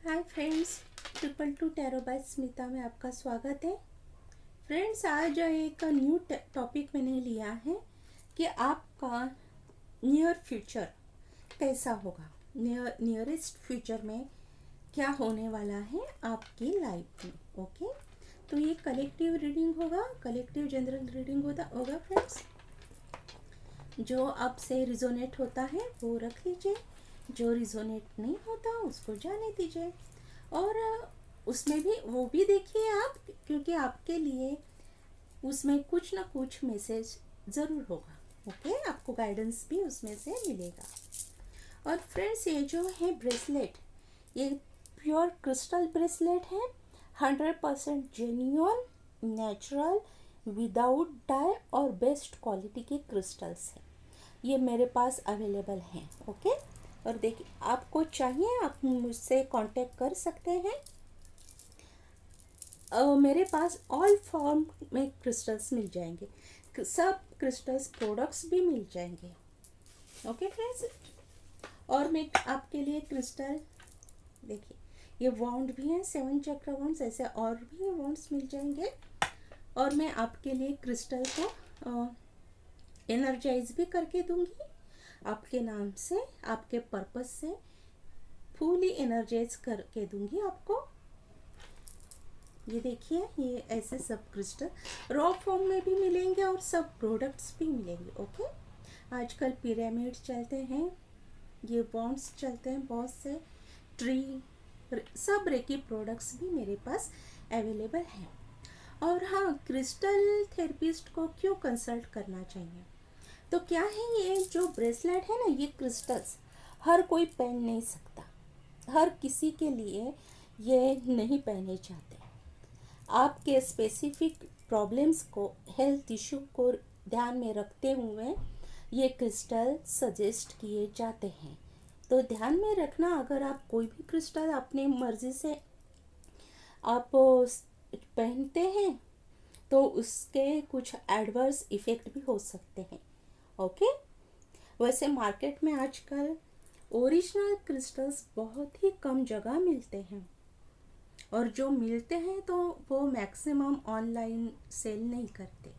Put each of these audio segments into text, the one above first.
Hi friends, 222 tarot by Smita में आपका स्वागत है। फ्रेंड्स, आज एक न्यू टॉपिक मैंने लिया है कि आपका नियर फ्यूचर कैसा होगा। नियरेस्ट फ्यूचर में क्या होने वाला है आपकी लाइफ में। ओके, तो ये कलेक्टिव रीडिंग होगा, कलेक्टिव जनरल रीडिंग होगा फ्रेंड्स। जो आपसे रिजोनेट होता है वो रख लीजिए, जो रिजोनेट नहीं होता उसको जाने दीजिए। और उसमें भी वो भी देखिए आप, क्योंकि आपके लिए उसमें कुछ ना कुछ मैसेज ज़रूर होगा। ओके, आपको गाइडेंस भी उसमें से मिलेगा। और फ्रेंड्स, ये जो है ब्रेसलेट, ये प्योर क्रिस्टल ब्रेसलेट है, 100% जेन्युइन, नेचुरल, विदाउट डाई और बेस्ट क्वालिटी के क्रिस्टल्स हैं। ये मेरे पास अवेलेबल हैं। ओके, और देखिए आपको चाहिए आप मुझसे कांटेक्ट कर सकते हैं। मेरे पास ऑल फॉर्म में क्रिस्टल्स मिल जाएंगे, सब क्रिस्टल्स प्रोडक्ट्स भी मिल जाएंगे। ओके फ्रेंड्स, और मैं आपके लिए क्रिस्टल देखिए, ये वॉन्ड भी हैं, 7 चक्र वॉन्ड्स, ऐसे और भी वॉन्ड्स मिल जाएंगे। और मैं आपके लिए क्रिस्टल को एनर्जाइज भी करके दूंगी, आपके नाम से, आपके पर्पस से फुली एनर्जाइज करके दूंगी आपको। ये देखिए, ये ऐसे सब क्रिस्टल रॉ फॉर्म में भी मिलेंगे और सब प्रोडक्ट्स भी मिलेंगे। ओके, आजकल पिरामिड चलते हैं, ये बॉन्ड्स चलते हैं, बहुत से ट्री, सब रेकी प्रोडक्ट्स भी मेरे पास अवेलेबल हैं। और हाँ, क्रिस्टल थेरेपिस्ट को क्यों कंसल्ट करना चाहिए, तो क्या है, ये जो ब्रेसलेट है ना, ये क्रिस्टल्स हर कोई पहन नहीं सकता, हर किसी के लिए ये नहीं पहने जाते। आपके स्पेसिफिक प्रॉब्लम्स को, हेल्थ इशू को ध्यान में रखते हुए ये क्रिस्टल सजेस्ट किए जाते हैं। तो ध्यान में रखना, अगर आप कोई भी क्रिस्टल अपनी मर्जी से आप पहनते हैं तो उसके कुछ एडवर्स इफ़ेक्ट भी हो सकते हैं। ओके, वैसे मार्केट में आजकल ओरिजिनल क्रिस्टल्स बहुत ही कम जगह मिलते हैं, और जो मिलते हैं तो वो मैक्सिमम ऑनलाइन सेल नहीं करते।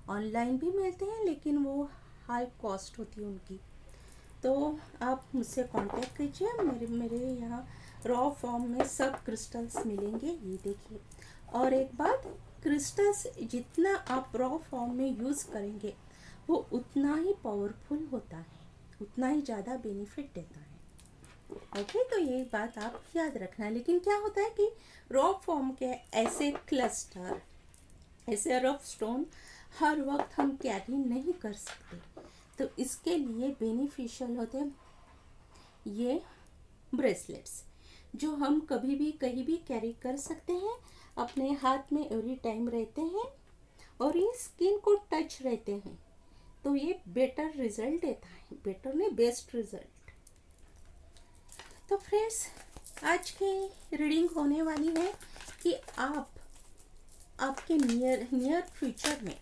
ऑनलाइन भी मिलते हैं लेकिन वो हाई कॉस्ट होती है उनकी। तो आप मुझसे कांटेक्ट कीजिए, मेरे यहाँ रॉ फॉर्म में सब क्रिस्टल्स मिलेंगे। ये देखिए, और एक बात, क्रिस्टल्स जितना आप रॉ फॉर्म में यूज़ करेंगे वो उतना ही पावरफुल होता है, उतना ही ज़्यादा बेनिफिट देता है। ओके, तो ये बात आप याद रखना। लेकिन क्या होता है कि रॉ फॉर्म के ऐसे क्लस्टर, ऐसे रफ स्टोन हर वक्त हम कैरी नहीं कर सकते, तो इसके लिए बेनिफिशियल होते हैं ये ब्रेसलेट्स, जो हम कभी भी कहीं भी कैरी कर सकते हैं, अपने हाथ में एवरी टाइम रहते हैं और ये स्किन को टच रहते हैं, तो ये बेटर रिजल्ट देता है, बेटर नहीं बेस्ट रिजल्ट। तो फ्रेंड्स, आज की रीडिंग होने वाली है कि आप आपके नियर फ्यूचर में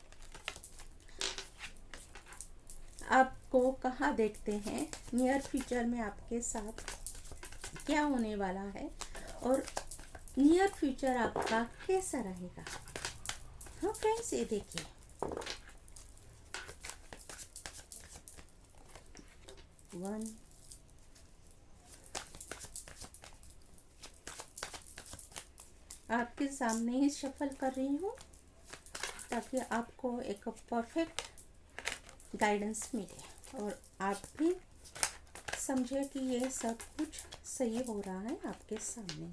आपको कहाँ देखते हैं, नियर फ्यूचर में आपके साथ क्या होने वाला है, और नियर फ्यूचर आपका कैसा रहेगा। हाँ फ्रेंड्स, ये देखिए, वन, आपके सामने ही शफल कर रही हूँ ताकि आपको एक परफेक्ट गाइडेंस मिले और आप भी समझे कि ये सब कुछ सही हो रहा है आपके सामने।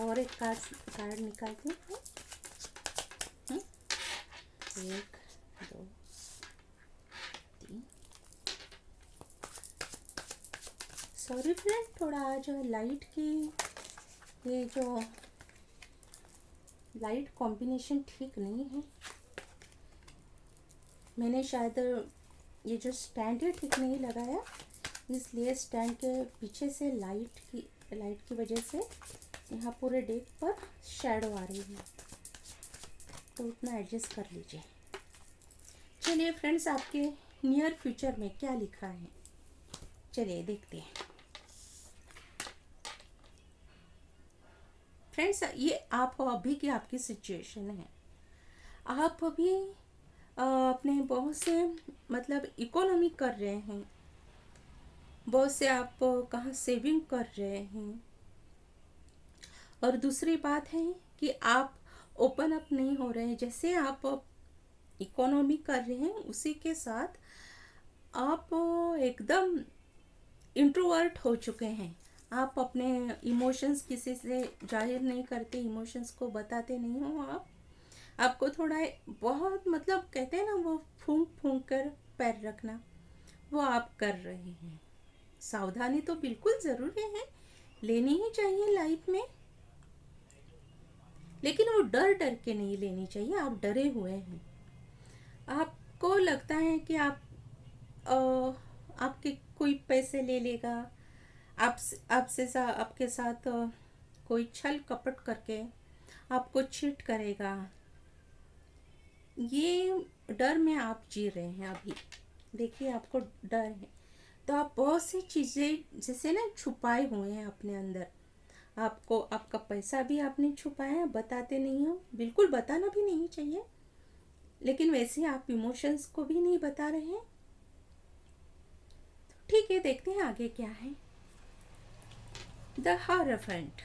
और एक कार्ड निकालती हूँ। एक, दो, तीन। सॉरी फ्रेंड, थोड़ा आज लाइट की, ये जो लाइट कॉम्बिनेशन ठीक नहीं है। मैंने शायद ये जो स्टैंड है ठीक नहीं लगाया, इसलिए स्टैंड के पीछे से लाइट की वजह से यहाँ पूरे डेक पर शैडो आ रही है, तो उतना एडजस्ट कर लीजिए। चलिए फ्रेंड्स, आपके नियर फ्यूचर में क्या लिखा है, चलिए देखते हैं। फ्रेंड्स, ये आप अभी की आपकी सिचुएशन है। आप अभी अपने बहुत से मतलब इकोनॉमी कर रहे हैं, बहुत से आप कहाँ सेविंग कर रहे हैं। और दूसरी बात है कि आप ओपन अप नहीं हो रहे हैं। जैसे आप इकोनॉमी कर रहे हैं उसी के साथ आप एकदम इंट्रोवर्ट हो चुके हैं। आप अपने इमोशंस किसी से जाहिर नहीं करते, इमोशंस को बताते नहीं हो आप। आपको थोड़ा बहुत मतलब कहते हैं ना, वो फूंक फूंक कर पैर रखना, वो आप कर रहे हैं। सावधानी तो बिल्कुल ज़रूरी है, लेनी ही चाहिए लाइफ में, लेकिन वो डर डर के नहीं लेनी चाहिए। आप डरे हुए हैं, आपको लगता है कि अ, आपके कोई पैसे ले लेगा, आपके साथ कोई छल कपट करके आपको चीट करेगा। ये डर में आप जी रहे हैं अभी। देखिए, आपको डर है तो आप बहुत सी चीज़ें जैसे ना छुपाए हुए हैं अपने अंदर। आपको आपका पैसा भी आपने छुपाया है, बताते नहीं हो, बिल्कुल बताना भी नहीं चाहिए, लेकिन वैसे आप इमोशंस को भी नहीं बता रहे हैं। ठीक है, देखते हैं आगे क्या है। द हायराफेंट।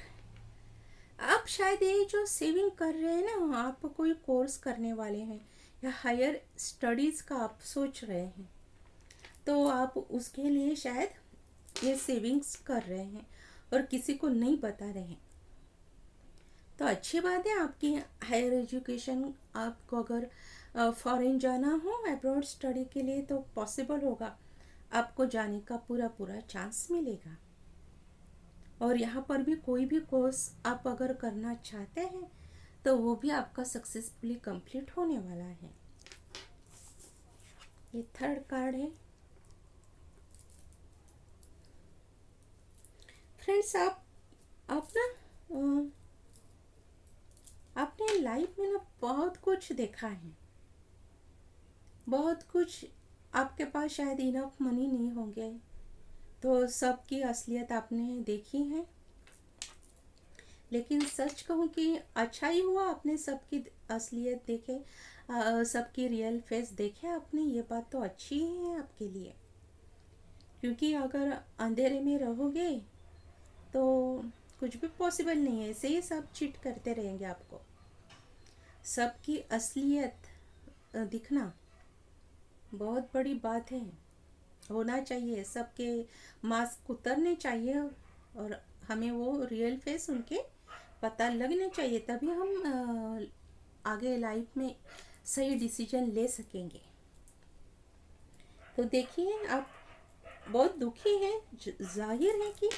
आप शायद ये जो सेविंग कर रहे हैं ना, आप कोई कोर्स करने वाले हैं या हायर स्टडीज़ का आप सोच रहे हैं, तो आप उसके लिए शायद ये सेविंग्स कर रहे हैं और किसी को नहीं बता रहे हैं। तो अच्छी बात है, आपकी हायर एजुकेशन, आपको अगर फॉरेन जाना हो अब्रॉड स्टडी के लिए तो पॉसिबल होगा, आपको जाने का पूरा पूरा चांस मिलेगा। और यहाँ पर भी कोई भी कोर्स आप अगर करना चाहते हैं तो वो भी आपका सक्सेसफुली कंप्लीट होने वाला है। ये थर्ड कार्ड है। फ्रेंड्स, आप ना आपने लाइफ में ना बहुत कुछ देखा है, बहुत कुछ। आपके पास शायद इनफ मनी नहीं होंगे, तो सबकी असलियत आपने देखी है। लेकिन सच कहूँ कि अच्छा ही हुआ आपने सबकी असलियत देखे, सबकी रियल फेस देखे आपने। ये बात तो अच्छी ही है आपके लिए, क्योंकि अगर अंधेरे में रहोगे तो कुछ भी पॉसिबल नहीं है। ऐसे ही सब चीट करते रहेंगे आपको। सबकी असलियत दिखना बहुत बड़ी बात है, होना चाहिए। सबके मास्क उतरने चाहिए और हमें वो रियल फेस उनके पता लगने चाहिए, तभी हम आगे लाइफ में सही डिसीजन ले सकेंगे। तो देखिए, आप बहुत दुखी हैं। जाहिर है कि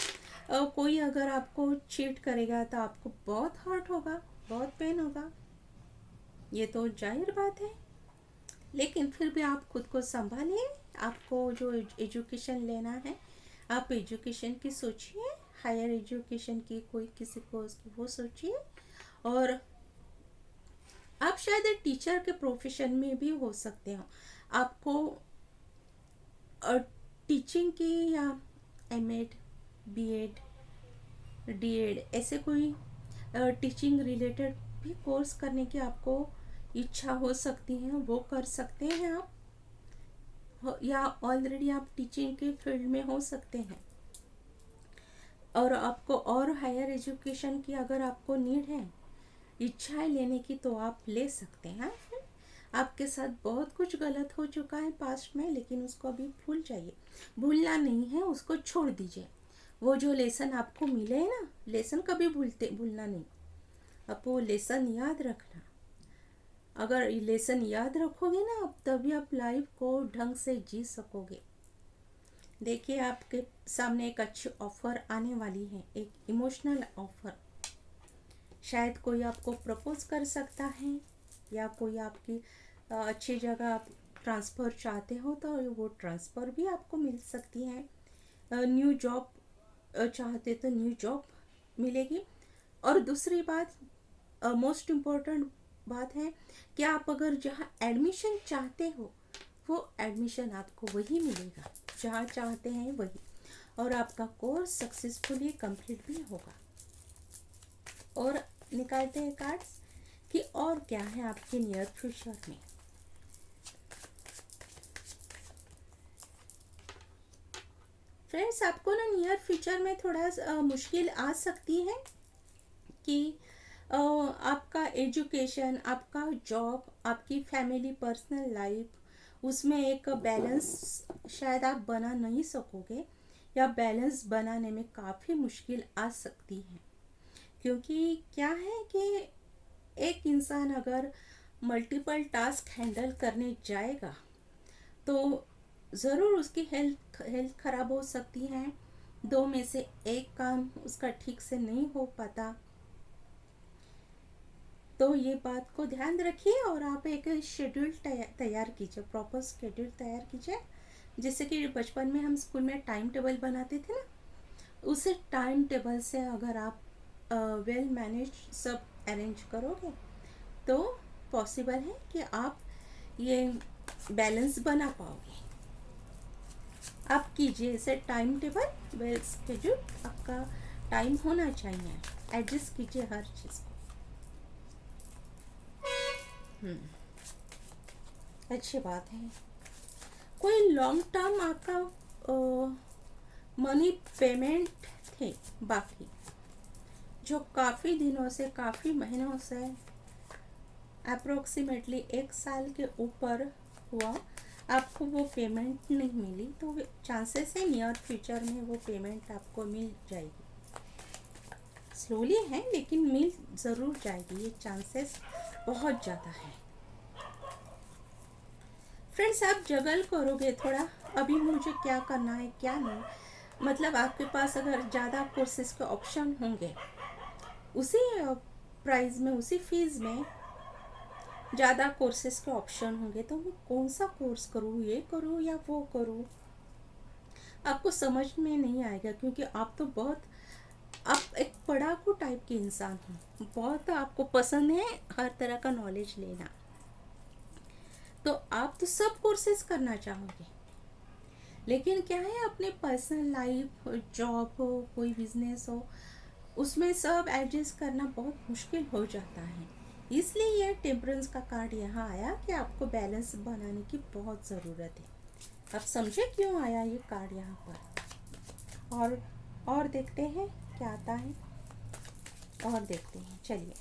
कोई अगर आपको चीट करेगा तो आपको बहुत हर्ट होगा, बहुत पेन होगा, ये तो जाहिर बात है। लेकिन फिर भी आप खुद को संभालिए। आपको जो एजुकेशन लेना है, आप एजुकेशन की सोचिए, हायर एजुकेशन की, कोई किसी कोर्स की वो सोचिए। और आप शायद एक टीचर के प्रोफेशन में भी हो सकते हो। आपको टीचिंग की या एमएड, बीएड, डीएड ऐसे कोई टीचिंग रिलेटेड भी कोर्स करने की आपको इच्छा हो सकती है, वो कर सकते हैं आप। या ऑलरेडी आप टीचिंग के फील्ड में हो सकते हैं और आपको और हायर एजुकेशन की अगर आपको नीड है, इच्छाएं लेने की, तो आप ले सकते हैं। आपके साथ बहुत कुछ गलत हो चुका है पास्ट में, लेकिन उसको अभी भूल जाइए। भूलना नहीं है, उसको छोड़ दीजिए। वो जो लेसन आपको मिले हैं ना, लेसन कभी भूलना नहीं। अब वो लेसन याद रखना। अगर ये लेसन याद रखोगे ना, अब तभी आप लाइफ को ढंग से जी सकोगे। देखिए, आपके सामने एक अच्छी ऑफर आने वाली है, एक इमोशनल ऑफर। शायद कोई आपको प्रपोज कर सकता है, या कोई आपकी अच्छी जगह आप ट्रांसफ़र चाहते हो तो वो ट्रांसफ़र भी आपको मिल सकती है। न्यू जॉब चाहते तो न्यू जॉब मिलेगी। और दूसरी बात, मोस्ट इम्पॉर्टेंट बात है कि आप अगर जहाँ एडमिशन चाहते हो वो एडमिशन आपको वही मिलेगा जहाँ चाहते हैं वही, और आपका कोर्स सक्सेसफुली कंप्लीट भी होगा। और निकालते हैं कार्ड्स कि और क्या है आपके नियर फ्यूचर में। फ्रेंड्स, आपको ना नियर फ्यूचर में थोड़ा मुश्किल आ सकती है कि आपका एजुकेशन, आपका जॉब, आपकी फैमिली, पर्सनल लाइफ, उसमें एक बैलेंस शायद आप बना नहीं सकोगे, या बैलेंस बनाने में काफ़ी मुश्किल आ सकती है। क्योंकि क्या है कि एक इंसान अगर मल्टीपल टास्क हैंडल करने जाएगा तो ज़रूर उसकी हेल्थ ख़राब हो सकती है। दो में से एक काम उसका ठीक से नहीं हो पाता। तो ये बात को ध्यान रखिए और आप एक शेड्यूल तैयार कीजिए, प्रॉपर शेड्यूल तैयार कीजिए। जैसे कि बचपन में हम स्कूल में टाइम टेबल बनाते थे ना, उसे टाइम टेबल से अगर आप वेल मैनेज सब अरेंज करोगे तो पॉसिबल है कि आप ये बैलेंस बना पाओगे। आप कीजिए इसे टाइम टेबल, वेल स्केड्यूल, आपका टाइम होना चाहिए, एडजस्ट कीजिए हर चीज़ को। अच्छी बात है। कोई लॉन्ग टर्म आपका मनी पेमेंट थे बाकी, जो काफ़ी दिनों से, काफ़ी महीनों से, अप्रोक्सीमेटली 1 साल के ऊपर हुआ, आपको वो पेमेंट नहीं मिली, तो चांसेस है नियर फ्यूचर में वो पेमेंट आपको मिल जाएगी। स्लोली है लेकिन मिल ज़रूर जाएगी, ये चांसेस बहुत ज़्यादा है। फ्रेंड्स, आप जगल करोगे थोड़ा, अभी मुझे क्या करना है क्या नहीं, मतलब आपके पास अगर ज़्यादा कोर्सेज के ऑप्शन होंगे, उसी प्राइस में, उसी फीस में ज़्यादा कोर्सेज के ऑप्शन होंगे, तो मैं कौन सा कोर्स करूँ, ये करूँ या वो करूँ, आपको समझ में नहीं आएगा। क्योंकि आप एक पढ़ाकू टाइप के इंसान हो, बहुत आपको पसंद है हर तरह का नॉलेज लेना, तो आप तो सब कोर्सेज करना चाहोगे। लेकिन क्या है, अपने पर्सनल लाइफ, जॉब हो, कोई बिजनेस हो, उसमें सब एडजस्ट करना बहुत मुश्किल हो जाता है। इसलिए ये टेम्परेंस का कार्ड यहाँ आया कि आपको बैलेंस बनाने की बहुत ज़रूरत है। आप समझे क्यों आया ये कार्ड यहाँ पर। और देखते हैं क्या आता है, और देखते हैं। चलिए,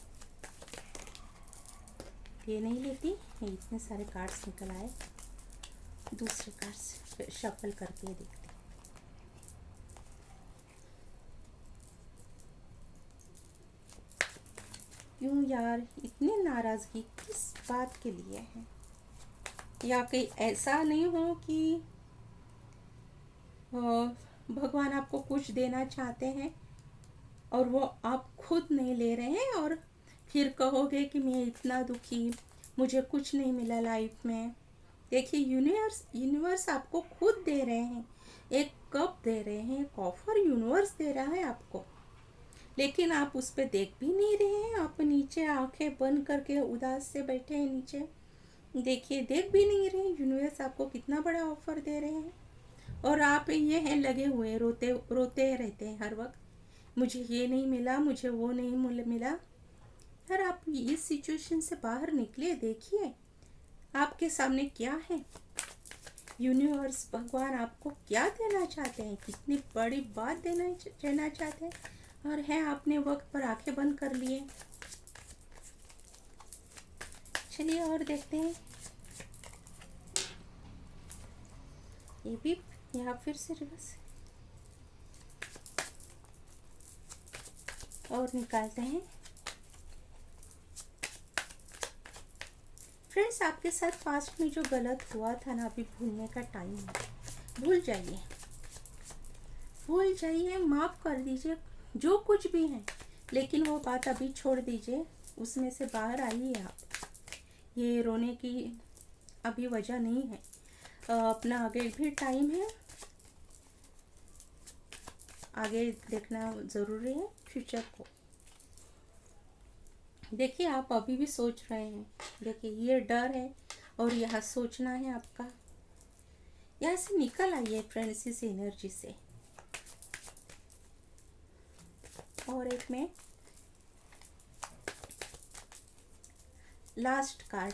ये नहीं लेती, ये इतने सारे कार्ड्स निकल आए, दूसरे कार्ड्स शफल करके देखते हैं। क्यों यार, इतनी नाराज़गी किस बात के लिए है? या कहीं ऐसा नहीं हो कि भगवान आपको कुछ देना चाहते हैं और वो आप खुद नहीं ले रहे हैं, और फिर कहोगे कि मैं इतना दुखी, मुझे कुछ नहीं मिला लाइफ में। देखिए, यूनिवर्स आपको खुद दे रहे हैं, एक कप दे रहे हैं, एक ऑफर यूनिवर्स दे रहा है आपको, लेकिन आप उस पर देख भी नहीं रहे हैं। आप नीचे आंखें बंद करके उदास से बैठे हैं नीचे, देखिए, देख भी नहीं रहे। यूनिवर्स आपको कितना बड़ा ऑफर दे रहे हैं, और आप ये हैं लगे हुए, रोते रोते रहते हैं हर वक्त, मुझे ये नहीं मिला, मुझे वो नहीं मिला। यार, आप इस सिचुएशन से बाहर निकले, देखिए आपके सामने क्या है। यूनिवर्स, भगवान आपको क्या देना चाहते हैं, कितनी बड़ी बात देना चाहते हैं, और है आपने वक्त पर आंखें बंद कर लिए। चलिए और देखते हैं। ये भी यहाँ फिर से रिवर्स, और निकालते हैं। फ्रेंड्स, आपके साथ पास्ट में जो गलत हुआ था ना, अभी भूलने का टाइम है। भूल जाइए, भूल जाइए, माफ़ कर दीजिए जो कुछ भी है, लेकिन वो बात अभी छोड़ दीजिए, उसमें से बाहर आइए आप। ये रोने की अभी वजह नहीं है, अपना आगे भी टाइम है, आगे देखना ज़रूरी है फ्यूचर को। देखिए, आप अभी भी सोच रहे हैं, देखिए ये डर है और यह सोचना है आपका, यहाँ से निकल आइए फ्रेंड्स इस एनर्जी से। और एक में लास्ट कार्ड,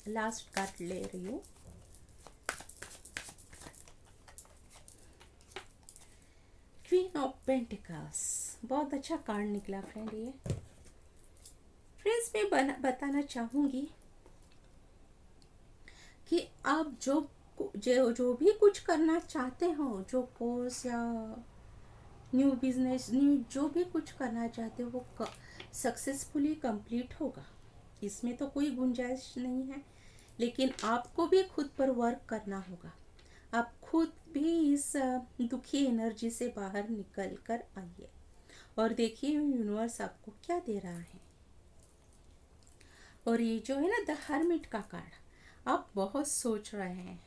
लास्ट कार्ड ले रही हूँ। क्वीन ऑफ पेंटिकल्स, बहुत अच्छा कार्ड निकला फ्रेंड ये। फ्रेंड्स मैं बताना चाहूँगी कि आप जो भी कुछ करना चाहते हो, जो कोर्स या न्यू बिजनेस, न्यू जो भी कुछ करना चाहते हो वो सक्सेसफुली कंप्लीट होगा, इसमें तो कोई गुंजाइश नहीं है। लेकिन आपको भी खुद पर वर्क करना होगा। आप खुद भी इस दुखी एनर्जी से बाहर निकल कर आइए और देखिए यूनिवर्स आपको क्या दे रहा है। और ये जो है ना द हर्मिट का कार्ड, आप बहुत सोच रहे हैं,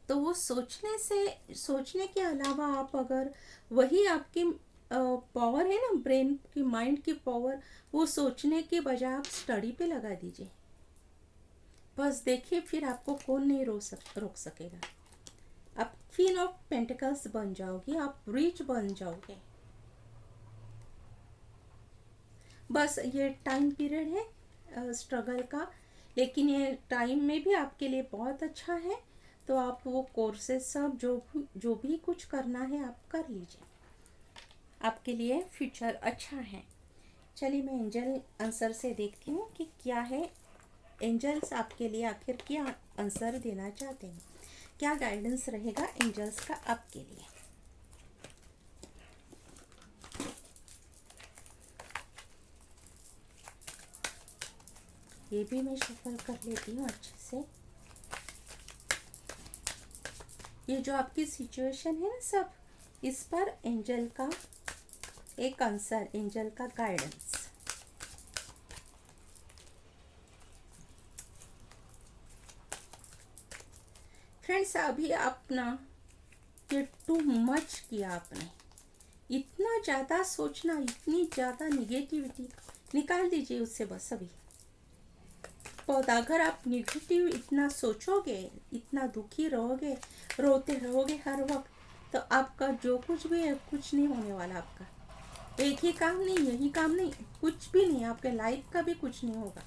तो वो सोचने के अलावा आप अगर वही आपकी पावर है ना, ब्रेन की, माइंड की पावर, वो सोचने के बजाय आप स्टडी पे लगा दीजिए। बस देखिए फिर आपको कौन नहीं रोक सकेगा। आप क्वीन ऑफ पेंटिकल्स बन जाओगी, आप रिच बन जाओगे। बस ये टाइम पीरियड है स्ट्रगल का, लेकिन ये टाइम में भी आपके लिए बहुत अच्छा है। तो आप वो कोर्सेज सब जो भी कुछ करना है आप कर लीजिए, आपके लिए फ्यूचर अच्छा है। चलिए मैं एंजल आंसर से देखती हूँ कि क्या है, एंजल्स आपके लिए आखिर क्या आंसर देना चाहते हैं, क्या गाइडेंस रहेगा एंजल्स का आपके लिए। ये भी मैं शफल कर लेती हूँ अच्छे से। ये जो आपकी सिचुएशन है ना सब, इस पर एंजल का एक आंसर, एंजल का गाइडेंस। फ्रेंड्स अभी अपना ये टू मच किया आपने, इतना ज़्यादा सोचना, इतनी ज़्यादा निगेटिविटी निकाल दीजिए उससे बस अभी। बहुत अगर आप निगेटिव इतना सोचोगे, इतना दुखी रहोगे, रोते रहोगे हर वक्त, तो आपका जो कुछ भी है कुछ नहीं होने वाला। आपका एक ही काम नहीं, यही काम नहीं, कुछ भी नहीं, आपके लाइफ का भी कुछ नहीं होगा।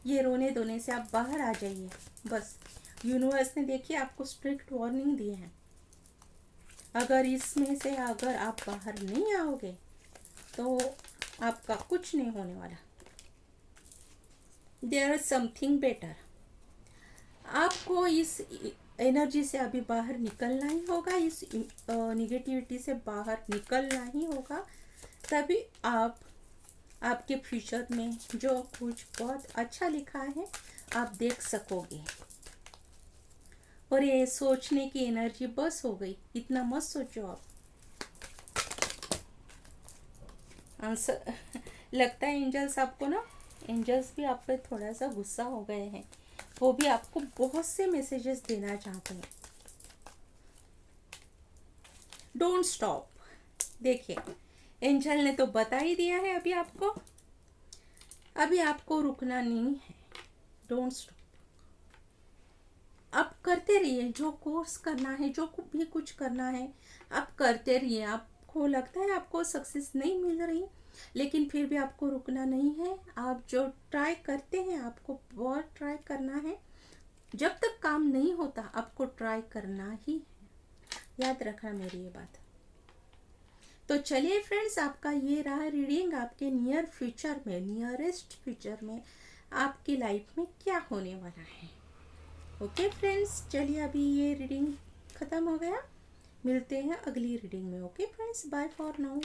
ये रोने धोने से आप बाहर आ जाइए बस। यूनिवर्स ने देखिए आपको स्ट्रिक्ट वार्निंग दी है, अगर इसमें से अगर आप बाहर नहीं आओगे तो आपका कुछ नहीं होने वाला। There something better. आपको इस एनर्जी से अभी बाहर निकलना ही होगा, इस निगेटिविटी से बाहर निकलना ही होगा, तभी आप आपके फ्यूचर में जो कुछ बहुत अच्छा लिखा है आप देख सकोगे। और ये सोचने की एनर्जी बस हो गई, इतना मत सोचो आप। आंसर लगता है एंजल्स आपको ना, एंजल्स भी आप पे थोड़ा सा गुस्सा हो गए हैं, वो भी आपको बहुत से मैसेजेस देना चाहते हैं। Don't stop. देखिए एंजल ने तो बता ही दिया है अभी आपको, अभी आपको रुकना नहीं है। डोंट स्टॉप, आप करते रहिए, जो कोर्स करना है, जो भी कुछ करना है आप करते रहिए। आपको लगता है आपको सक्सेस नहीं मिल रही, लेकिन फिर भी आपको रुकना नहीं है। आप जो ट्राई करते हैं आपको बहुत ट्राई करना है, जब तक काम नहीं होता आपको ट्राई करना ही है, याद रखना मेरी ये बात। तो चलिए फ्रेंड्स, आपका ये रहा रीडिंग, आपके नियर फ्यूचर में, नियरेस्ट फ्यूचर में आपकी लाइफ में क्या होने वाला है। ओके फ्रेंड्स, चलिए अभी ये रीडिंग ख़त्म हो गया, मिलते हैं अगली रीडिंग में। Okay friends, bye for now.